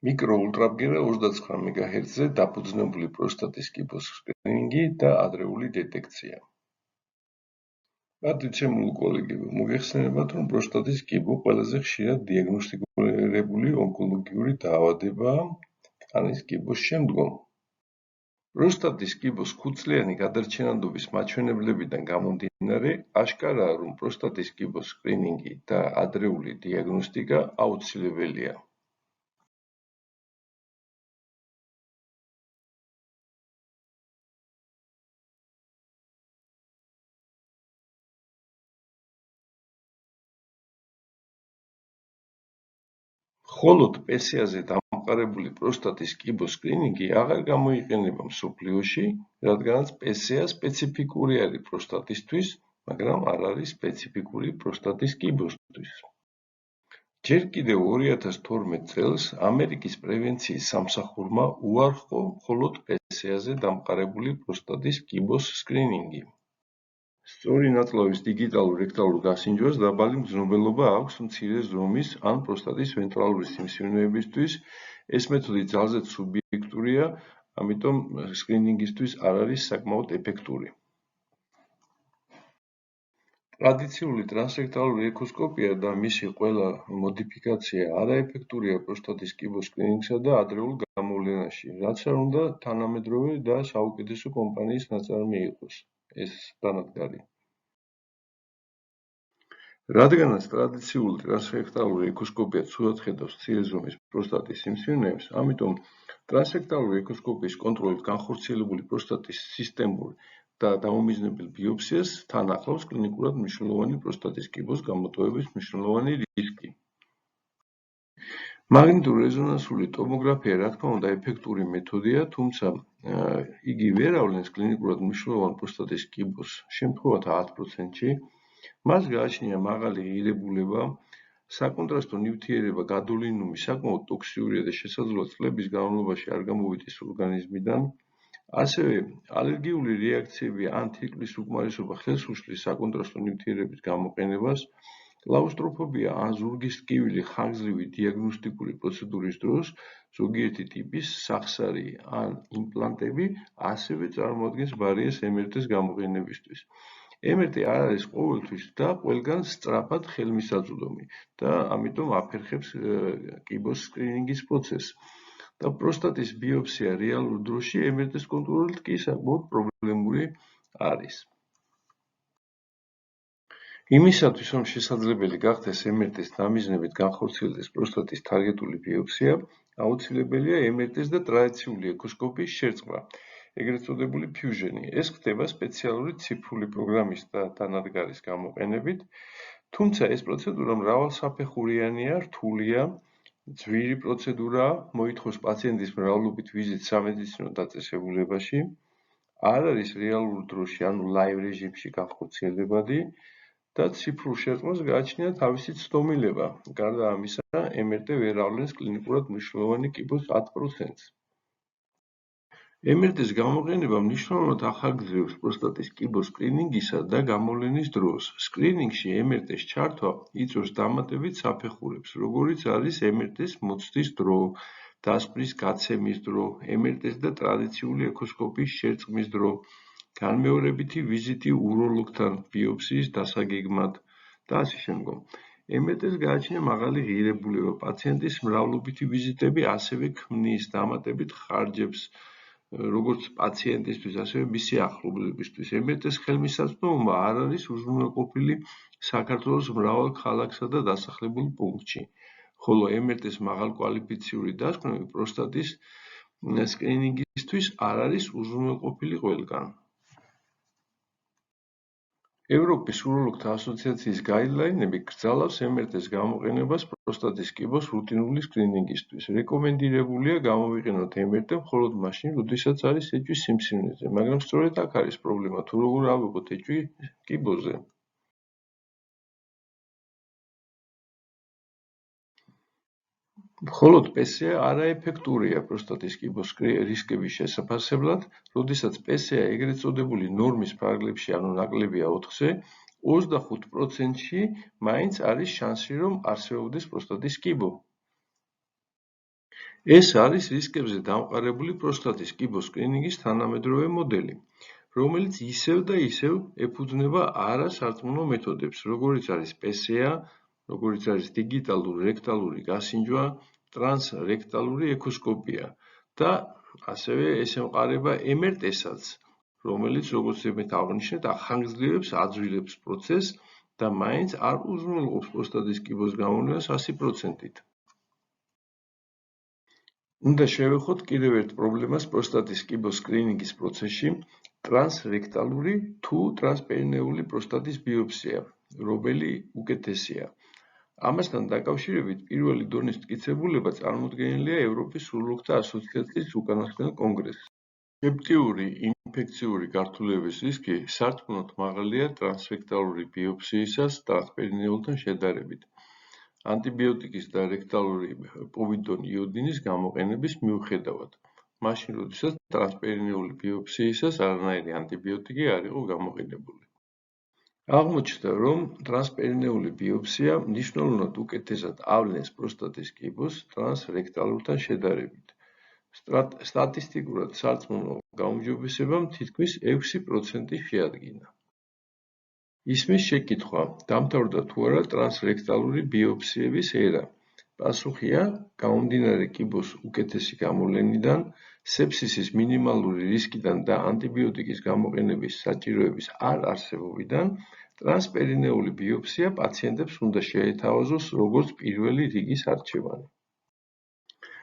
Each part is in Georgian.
მიკროულტრაბგერა 29 მეგაჰერცზე დაფუძნებული პროსტატის კიბოს სკრინინგი და ადრეული დეტექცია. პატრიცემულ კოლეგებო, მოგეხსენებათ, რომ პროსტატის კიბო ყველაზე ხშირად დიაგნოსტირებული ონკოლოგიური დაავადებაა კანის კიბოს შემდგომ. პროსტატის კიბოს ხუთწლიანი გადარჩენადობის მაჩვენებლებიდან გამომდინარე, აშკარაა, რომ პროსტატის კიბოს სკრინინგი და ადრეული დიაგნოსტიკა აუცილებელია. მხოლოდ PSA-ზე დამყარებული პროსტატის კიბოს სკრინინგი აღარ გამოიყენება მსოფლიოში, რადგანაც PSA სპეციფიკური არის პროსტატისთვის, მაგრამ არ არის სპეციფიკური პროსტატის კიბოსთვის. ჯერ კიდევ 2012 წელს ამერიკის პრევენციის სამსახურმა უარყო მხოლოდ PSA-ზე დამყარებული პროსტატის კიბოს სკრინინგი. სწორი ნაწლავის დიგიტალურ რექტალურ გასინჯვას დაბალი მგრძნობელობა აქვს მცირე ზომის ან პროსტატის ვენტრალური სიმსივნეებისთვის. ეს მეთოდი ძალზედ სუბიექტურია, ამიტომ სკრინინგისთვის არ არის საკმაოდ ეფექტური. ტრადიციული ტრანსრექტალური ექოსკოპია და მისი ყველა მოდიფიკაცია არაეფექტურია პროსტატის კიბოს სკრინინგსა და ადრეულ გამოვლენაში, რაც არ უნდა თანამედროვე და საუკეთესო კომპანიის ნაწარმი იყოს ეს დანადგარი. რადგანაც ტრადიციული ტრანსრექტალური ექოსკოპია ცუდად ხედავს მცირე ზომის პროსტატის სიმსივნეებს, ამიტომ ტრანსრექტალური ექოსკოპიის კონტროლით განხორციელებული პროსტატის სისტემურ და დაუმიზნებელ ბიოპსიას თან ახლავს კლინიკურად მნიშვნელოვანი პროსტატის კიბოს გამოტოვების მნიშვნელოვანი რისკი. მაგნიტურ-რეზონანსული ტომოგრაფია, რა თქმა უნდა, ეფექტური მეთოდია, თუმცა იგი ვერ ავლენს კლინიკურად მნიშვნელოვან პროსტატის კიბოს შემთხვევათა 10%-ში. მას გააჩნია მაღალი ღირებულება, საკონტრასტო ნივთიერება გადოლინუმი საკმაოდ ტოქსიურია და შესაძლოა წლების განმავლობაში არ გამოვიდეს ორგანიზმიდან. ასევე ალერგიული რეაქციები ან თირკმლის უკმარისობა ხელს უშლის საკონტრასტო ნივთიერების გამოყენებას. კლაუსტროფობია ან ზურგის ტკივილი ხანგრძლივი დიაგნოსტიკური პროცედურის დროს, ზოგიერთი ტიპის სახსარი ან იმპლანტები ასევე წარმოადგენს ბარიერს MRT-ს გამოყენებისთვის. MRT არ არის ყოველთვის და ყველგან სწრაფად ხელმისაწვდომი და ამიტომ აფერხებს კიბოს სკრინინგის პროცესს. და პროსტატის ბიოპსია რეალურ დროში MRT-ს კონტროლით კი საკმაოდ პრობლემური არის. იმისათვის, რომ შესაძლებელი გახდეს MRT-ს დამიზნებით განხორციელდეს პროსტატის თარგეტული ბიოპსია, აუცილებელია MRT-ს და ტრადიციული ექოსკოპიის შერწყმა, ეგრეთ წოდებული ფიუჟენი. ეს ხდება სპეციალური ციფრული პროგრამის და დანადგარის გამოყენებით, თუმცა ეს პროცედურა მრავალსაფეხურიანია, რთულია, ძვირი პროცედურაა, მოითხოვს პაციენტის მრავლობით ვიზიტს სამედიცინო დაწესებულებაში, არ არის რეალურ დროში, ანუ ლაივ რეჟიმში განხორციელებადი და ციფრულ შერწყმას გააჩნია თავისი ცდომილება. გარდა ამისა, MRT ვერ ავლენს კლინიკურად მნიშვნელოვანი კიბოს 10%-ს. MRT-ს გამოყენება მნიშვნელოვნად ახარგრძევს პროსტატის კიბოს სკრინინგისა და გამოვლენის დროს. სკრინინგში MRT-ს ჩართვა იწვევს დამატებით საფეხურებს, როგორიც არის MRT-ს მოცდის დრო, დასკვნის გაცემის დრო, MRT-ს და ტრადიციული ექოსკოპიის შერწყმის დრო, განმეორებითი ვიზიტი უროლოგთან ბიოპსიის დასაგეგმად და ასე შემდგომ. MRT-ს გააჩნია მაღალი ღირებულება, პაციენტის მრავლობითი ვიზიტები ასევე ქმნის დამატებით ხარჯებს, როგორც პაციენტისთვის, ასევე მისი ახლობლებისთვის. MRT-ს ხელმისაწვდომობა არ არის უზრუნველყოფილი საქართველოს მრავალ ქალაქსა და დასახლებულ პუნქტში, ხოლო MRT-ს მაღალკვალიფიციური დასკვნები პროსტატის სკრინინგისთვის არ არის უზრუნველყოფილი ყველგან. ევროპის უროლოგთა ასოციაციის გაიდლაინები კრძალავს MRT-ს გამოყენებას პროსტატის კიბოს რუტინული სკრინინგისთვის. რეკომენდირებულია გამოვიყენოთ MRT მხოლოდ მაშინ, როდესაც არის ეჭვი სიმსივნეზე, მაგრამ სწორედ აქ არის პრობლემა, თუ როგორ ავიღოთ ეჭვი კიბოზე. მხოლოდ PSA არაეფექტურია პროსტატის კიბოს რისკების შესაფასებლად, როდესაც PSA ეგრეთ წოდებული ნორმის ფარგლებში, ანუ ნაკლებია 4-ზე, 25%-ში მაინც არის შანსი, რომ არსებობდეს პროსტატის კიბო. ეს არის რისკებზე დამყარებული პროსტატის კიბოს სკრინინგის თანამედროვე მოდელი, რომელიც ისევ და ისევ ეფუძნება არასარწმუნო მეთოდებს, როგორიც არის PSA, როგორიც არის დიგიტალური რექტალური გასინჯვა, ტრანსრექტალური ექოსკოპია და ასევე ეს ემყარება MRT-საც, რომელიც, როგორც იმით აღნიშნეთ, ახანგრძლივებს აძვილებს პროცესს და მაინც არ უზრუნველყოფს პროსტატის კიბოს გამოვლენას 100%-ით. უნდა შევეხოთ კიდევ ერთ პრობლემას პროსტატის კიბოს სკრინინგის პროცესში, ტრანსრექტალური თუ ტრანსპერინეული პროსტატის ბიოპსია, რომელი უკეთესია. ამასთან დაკავშირებით პირველი დონის მტკიცებულება წარმოდგენილია ევროპის უროლოგთა ასოციაციის უკანასკნელ კონგრესში. სეპტიური ინფექციური გართულების რისკი სარწმუნოდ მაღალია ტრანსრექტალური ბიოპსიისას ტრანსპერინეულთან შედარებით. ანტიბიოტიკის და რექტალური პოვიდონ იოდინის გამოყენების მიუხედავად, მაშინ როდესაც ტრანსპერინეული ბიოპსიისას არანაირი ანტიბიოტიკი არ იყო გამოყენებული. აღმოჩნდა, რომ ტრანსპერინეული ბიოპსია მნიშვნელოვნად უკეთესად ავლენს პროსტატის კიბოს ტრანსრექტალურთან შედარებით. სტატისტიკურად სარწმუნო გაუმჯობესებამ თითქმის 6% შეადგინა. ისმის შეკითხვა, დამთავრდა თუ არა ტრანსრექტალური ბიოპსიების ერა. პასუხია, გამომდინარე კიბოს უკეთესი გამოვლენიდან, სეპსისის მინიმალური რისკიდან და ანტიბიოტიკის გამოყენების საჭიროების არ არსებობიდან, ტრანსპერინეული ბიოპსია პაციენტებს უნდა შეეთავაზოს როგორც პირველი რიგის არჩევანი.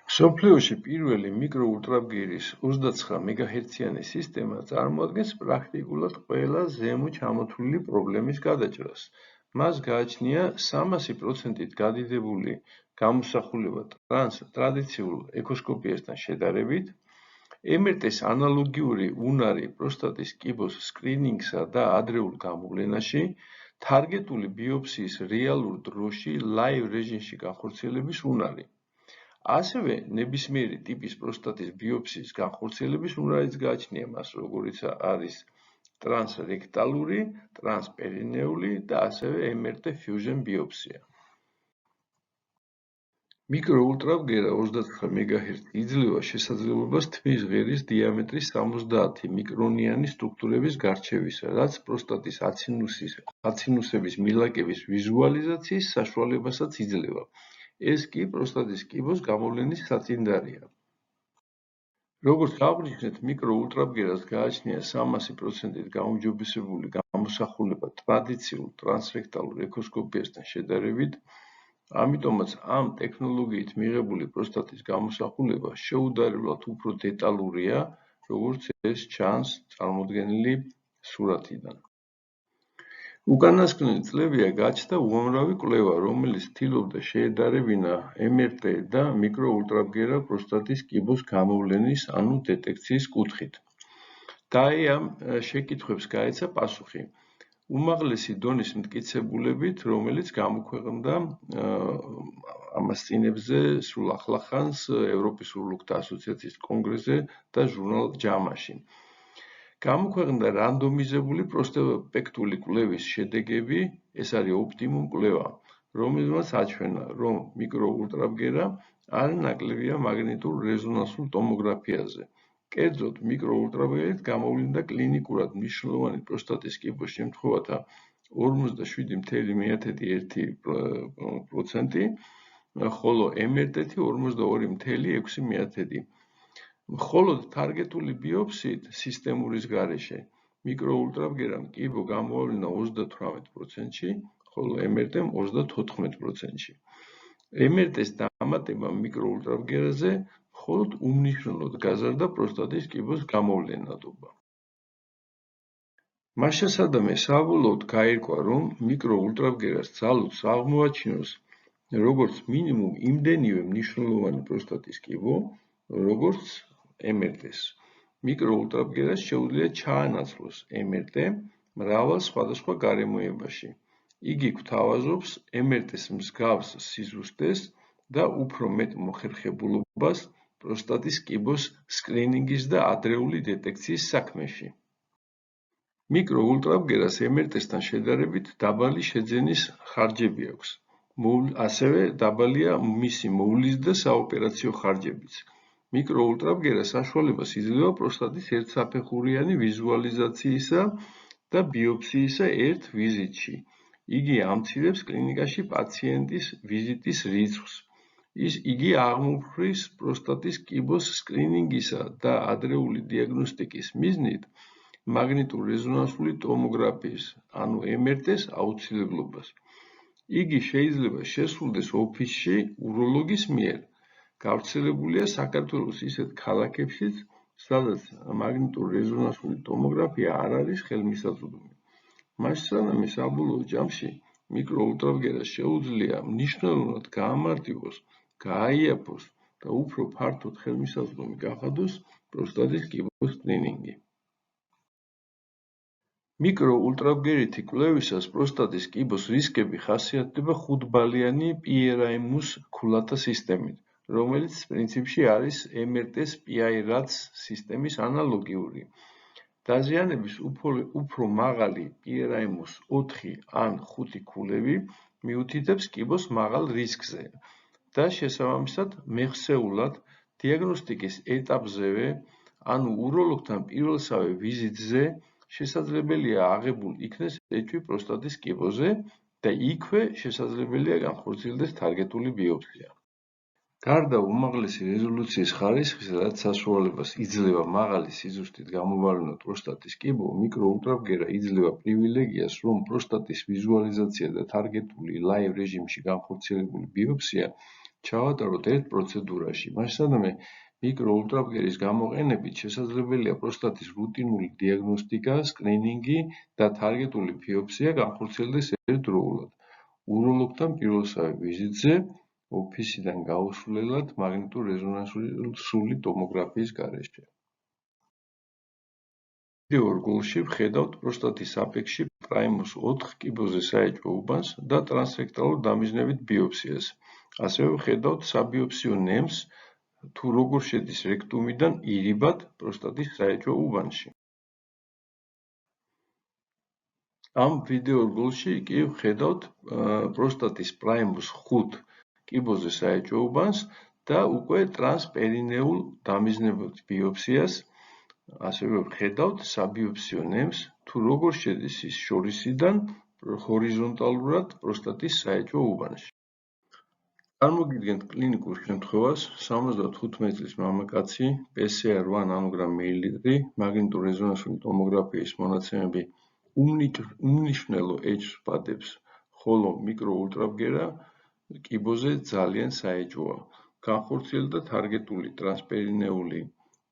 მსოფლიოში პირველი მიკროულტრაბგერის 29 მეგაჰერციანი სისტემა წარმოადგენს პრაქტიკულად ყველა ზემო ჩამოთვლილი პრობლემის გადაჭრას. მას გააჩნია 300%-ით გადიდებული გამოსახულება ტრადიციულ ექოსკოპიასთან შედარებით, MRT-s ანალოგიური უნარი პროსტატის კიბოს სკრინინგსა და ადრეულ გამოვლენაში, თარგეტული ბიოპსიის რეალურ დროში ლაივ რეჟიმში განხორციელების უნარი. ასევე ნებისმიერი ტიპის პროსტატის ბიოპსიის განხორციელების უნარიც გააჩნია მას, როგორიც არის ტრანსრექტალური, ტრანსპერინეული და ასევე MRT fusion ბიოპსია. მიკროულტრაბგერა 29 MHz იძლევა შესაძლებლობას თმის ღერის დიამეტრის 70 მიკრონიანი სტრუქტურების გარჩევისა, რაც პროსტატის აცინუსების მილაკების ვიზუალიზაციის საშუალებასაც იძლევა. ეს კი პროსტატის კიბოს გამოვლენის საწინდარია. როგორც აღვნიშნეთ, მიკროულტრაბგერას გააჩნია 300%-ით გაუმჯობესებული გამოსახულება ტრადიციულ ტრანსრექტალურ ექოსკოპიასთან შედარებით, ამიტომაც ამ ტექნოლოგიით მიღებული პროსტატის გამოსახულება შეუდარებლად უფრო დეტალურია, როგორც ეს ჩანს წარმოდგენილი სურათიდან. უკანასკნელი წლებია გაჩნდა უამრავი კვლევა, რომელიც ცდილობდა შეედარებინა MRT და მიკროულტრაბგერა პროსტატის კიბოს გამოვლენის, ანუ დეტექციის კუთხით. და ამ შეკითხვებს გაეცა პასუხი. უმაღლესი დონის მტკიცებულებით, რომელიც გამოქვეყნდა ამასწინებზე სულ ახლახანს ევროპის უროლოგთა ასოციაციის კონგრესზე და ჟურნალ JAMA-ში. გამოქვეყნდა რანდომიზებული პროსპექტული კვლევის შედეგები, ეს არის ოპტიმუმ კვლევა, რომელმაც აჩვენა, რომ მიკროულტრაბგერა არ ნაკლებია მაგნიტურ რეზონანსულ ტომოგრაფიაზე. კერძოდ, მიკროულტრაბგერით გამოვლინდა კლინიკურად მნიშვნელოვანი პროსტატის კიბოს შემთხვევათა 47,1%, ხოლო MRT 42,6%. მხოლოდ თარგეტული ბიოპსიით სისტემურის გარეშე მიკროულტრაბგერამ კიბო გამოავლინა 38%-ში, ხოლო MRT-მ 34%-ში. MRT-s დამატება მიკროულტრაბგერაზე მხოლოდ უმნიშვნელოდ გაზარდა პროსტატის კიბოს გამოვლენადობა. მას შესაბამისად, საბოლოოდ გაირკვა, რომ მიკროულტრაბგერას ძალუძს აღმოაჩინოს როგორც მინიმუმ იმდენივე მნიშვნელოვანი პროსტატის კიბო, როგორც MRT-s. მიკროულტრაბგერას შეუძლია ჩაანაცვლოს MRT მრავალ სხვადასხვა გარემოებაში. იგი გვთავაზობს MRT-s მსგავს სიზუსტეს და უფრო მეტ მოხერხებულობას პროსტატის კიბოს სკრინინგის და ადრეული დეტექციის საქმეში. მიკროულტრაბგერას MRT-სთან შედარებით დაბალი შეძენის ხარჯები აქვს. ასევე დაბალია მისი მოვლის და საოპერაციო ხარჯებიც. მიკროულტრაბგერა საშუალებას იძლევა პროსტატის ერთსაფეხურიანი ვიზუალიზაციისა და ბიოპსიისა ერთ ვიზიტში. იგი ამცირებს კლინიკაში პაციენტის ვიზიტის რიცხვს. იგი აღმოფხრის პროსტატის კიბოს სკრინინგისა და ადრეული დიაგნოსტიკის მიზნით მაგნიტურ-რეზონანსული ტომოგრაფიის, ანუ MRT-ს აუცილებლობას. იგი შეიძლება შესრულდეს ოფისში უროლოგის მიერ. გავრცელებულია საქართველოს ისეთ ქალაქებშიც, სადაც მაგნიტურ-რეზონანსული ტომოგრაფია არ არის ხელმისაწვდომი. მასწავლამი საბოლოო ჯამში მიკროულტრაბგერას შეუძლია მნიშვნელოვნად გაამარტივოს, გააიაფოს და უფრო ფართოდ ხელმისაწვდომი გახადოს პროსტატის კიბოს სკრინინგი. მიკროულტრაბგერითი კვლევისას პროსტატის კიბოს რისკები ხასიათდება ხუთბალიანი PRIMUS ქულათა სისტემით, რომელიც პრინციპში არის MRT-ს PI-RADS სისტემის ანალოგიური. დაზიანების უფრო მაღალი PRIMUS 4 ან 5 ქულები მიუთითებს კიბოს მაღალ რისკზე და შესაბამისად მეხსეულად დიაგნოსტიკის ეტაპზევე, ანუ უროლოგთან პირველსავე ვიზიტზე შესაძლებელია აღებულ იქნეს ეჭვი პროსტატის კიბოზე და იქვე შესაძლებელია განხორციელდეს თარგეტული ბიოპსია. გარდა უმაღლესი რეზოლუციის ხარისხის, რაც საშუალებას იძლევა მაღალი სიზუსტით გამოვარდნოთ პროსტატის კიბო, მიკროულტრაბგერა იძლევა პრივილეგიას, რომ პროსტატის ვიზუალიზაცია და თარგეტული ლაივ რეჟიმში განხორციელებული ბიოპსია ჩავატაროთ ერთ პროცედურაში. მასშტაბე მიკროულტრაბგერის გამოყენებით შესაძლებელია პროსტატის რუტინული დიაგნოსტიკა, სკრინინგი და თარგეტული ბიოპსია განხორციელდეს ერთდროულად, უროლოგთან პირველსავე ვიზიტზე, ოფისიდან გაუსვლელად მაგნიტურ-რეზონანსული ტომოგრაფიის გარეშე. ვიდეო რგოლში ვხედავთ პროსტატის აფექტში PRIMUS 4 კიბოზე საეჭვო უბანს და ტრანსრექტალურ დამიზნებით ბიოპსიას. ასევე ვხედავთ საბიოპსიო ნემს, თუ როგორ შედის რექტუმიდან ირიბად პროსტატის საეჭვო უბანში. ამ ვიდეო რგოლში კი ვხედავთ პროსტატის PRIMUS 5 კიბოზე საეჭვო უბანს და უკვე ტრანსპერინეულ დამიზნებულ ბიოპსიას. ასევე ვხედავთ საბიოპსიო ნემს, თუ როგორ შედის ის შორისიდან ჰორიზონტალურად პროსტატის საეჭვო უბანში. წარმოგიდგენთ კლინიკურ შემთხვევას, 75 წლის მამაკაცი, PCR 8 ნანოგრამ მილილიტრი, მაგნიტურ-რეზონანსული ტომოგრაფიის მონაცემები უმნიშვნელო ეჭვს ვადებს, ხოლო მიკროულტრაბგერა კიბოზე ძალიან საეჭვოა. განხორციელდა თარგეტული ტრანსპერინეული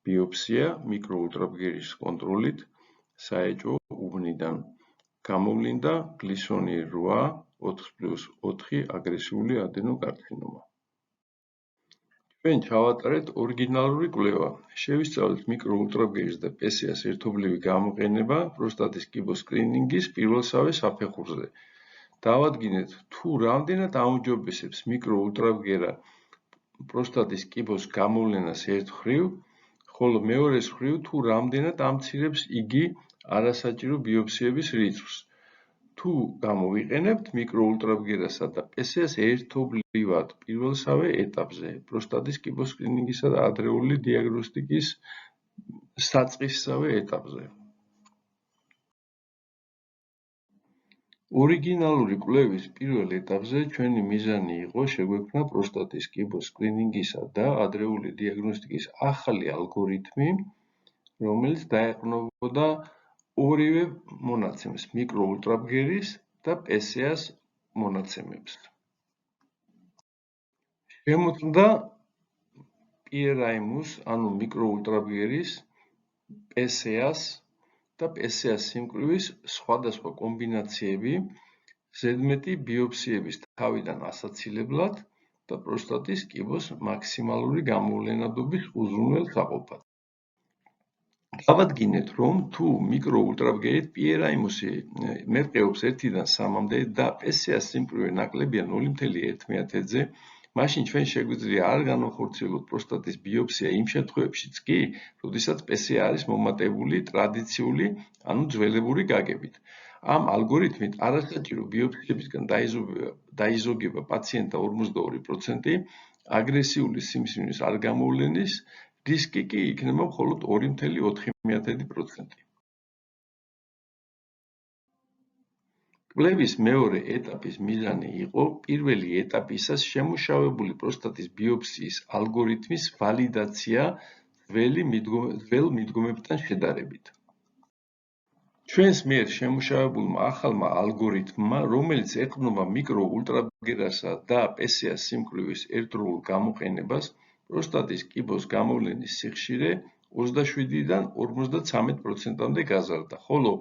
ბიოპსია მიკროულტრაბგერის კონტროლით საეჭვო უბნიდან. გამოვლინდა გლისონი 8, 4+4 აგრესიული ადენოკარცინომა. ჩვენ ჩავატარეთ ორიგინალური კვლევა. შევისწავლეთ მიკროულტრაბგერის და PCR-ს ერთობლივი გამოყენება პროსტატის კიბოს სკრინინგის პირველსავე საფეხურზე. დავადგინეთ, თუ რამდენად აუმჯობესებს მიკროულტრაბგერა პროსტატის კიბოს გამოვლენას ერთ მხრივ, ხოლო მეორე მხრივ, თუ რამდენად ამცირებს იგი არასაჭირო ბიოპსიების რიცხვს. თუ გამოვიყენებთ მიკროულტრაბგერასა და PCR-ს ერთობლივად პირველსავე ეტაპზე, პროსტატის კიბოს სკრინინგისა და ადრეული დიაგნოსტიკის საწყისსავე ეტაპზე. ორიგინალური კვლევის პირველ ეტაპზე ჩვენი მიზანი იყო შეგვექმნა პროსტატის კიბოს სკრინინგისა და ადრეული დიაგნოსტიკის ახალი ალგორითმი, რომელიც დაეყრდნობოდა ორივე მონაცემს, მიკროულტრაბგერის და PCR-ს მონაცემებს. შემოწმდა PRIMUS, ანუ მიკროულტრაბგერის, PCR-ს და PCR-ს სიმკვრივის სხვადასხვა კომბინაციები, ზედმეტი ბიოპსიების თავიდან ასაცილებლად და პროსტატის კიბოს მაქსიმალური გამოვლენადობის უზრუნველსაყოფად. დავადგინეთ, რომ თუ მიკროულტრაბგერით PRIMUS-ი მერყეობს 1-დან 3-მდე და PCR-ს სიმკვრივე ნაკლებია 0.1-ზე, მაშინ ჩვენ შეგვიძლია არ განვახორციელოთ პროსტატის ბიოპსია იმ შემთხვევებშიც კი, როდესაც PCR არის მომატებული ტრადიციული, ანუ ძველებური გაგებით. ამ ალგორითმით არასაჭირო ბიოფსიებისგან დაიზოგება პაციენტთა 42%, აგრესიული სიმსივნის არ გამოვლენის რისკი კი იქნება მხოლოდ 2,4%. კვლევის მეორე ეტაპის მიზანი იყო პირველი ეტაპისას შემუშავებული პროსტატის ბიოფსიის ალგორითმის ვალიდაცია ძველ მიდგომებთან შედარებით. ჩვენს მიერ შემუშავებულმა ახალმა ალგორითმმა, რომელიც ეყრდნობა მიკრო-ულტრაბგერასა და PSA სიმკვრივის ერთდროულ გამოყენებას, პროსტატის კიბოს გამოვლენის სიხშირე 27-დან 53%-მდე გაზარდა, ხოლო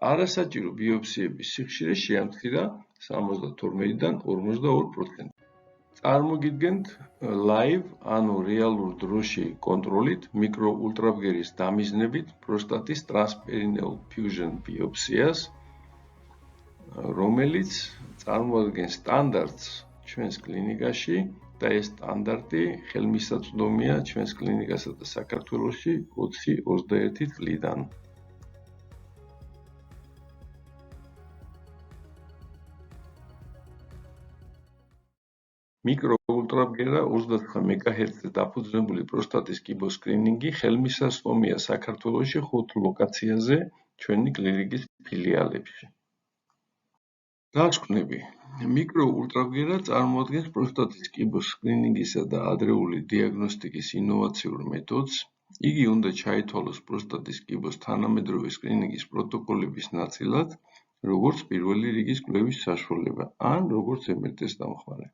არასაჭირო ბიოფსიების სიხშირე შეამცირა 72-დან 42%. წარმოგიდგენთ live, ანუ რეალურ დროში კონტროლით მიკრო-ულტრაბგერის დამიზნებით პროსტატის ტრანსპერინეულ ფიუჟენ ბიოფსიას, რომელიც წარმოადგენს სტანდარტს ჩვენს კლინიკაში და ეს სტანდარტი ხელმისაწვდომია ჩვენს კლინიკასა და საქართველოში 20-21 წლიდან. მიკრო-ულტრაბგერა 29 MHz-ზე დაფუძნებული პროსტატის კიბოს სკრინინგი ხელმისაწვდომია საქართველოში 5 ლოკაციაზე ჩვენი კლინიკის ფილიალებში. დასკვნები. მიკრო-ულტრაბგერა წარმოადგენს პროსტატის კიბოს სკრინინგისა და ადრეული დიაგნოსტიკის ინოვაციურ მეთოდს. იგი უნდა ჩაითვალოს პროსტატის კიბოს თანამედროვე სკრინინგის პროტოკოლების ნაწილად, როგორც პირველი რიგის კვლევის საშუალება ან როგორც MRT-ს დამხმარე.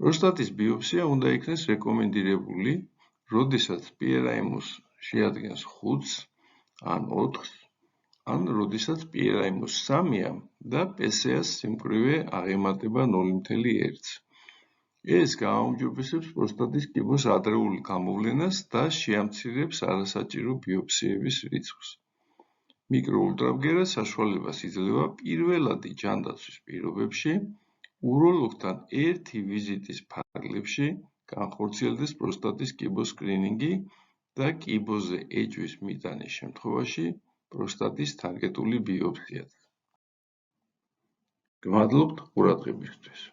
პროსტატის ბიოფსია უნდა იქნეს რეკომენდირებული, როდესაც PRIMOS შეადგენს 5-ს ან 4-ს, ან როდესაც PRIMOS 3-ია და PSA-ს სიმკვრივე აღემატება 0,1-ს. ეს გააუმჯობესებს პროსტატის კიბოს ადრეული გამოვლენას და შეამცირებს არასაჭირო ბიოფსიების რიცხვს. მიკრო-ულტრაბგერა საშუალებას იძლევა პირველადი ჯანდაცვის პირობებში, უროლოგთან ერთი ვიზიტის ფარგლებში განხორციელდეს პროსტატის კიბოს სკრინინგი და კიბოზე ეჭვის მიტანის შემთხვევაში პროსტატის თარგეტული ბიოფსიაც. გმადლობთ ყურადღებისთვის.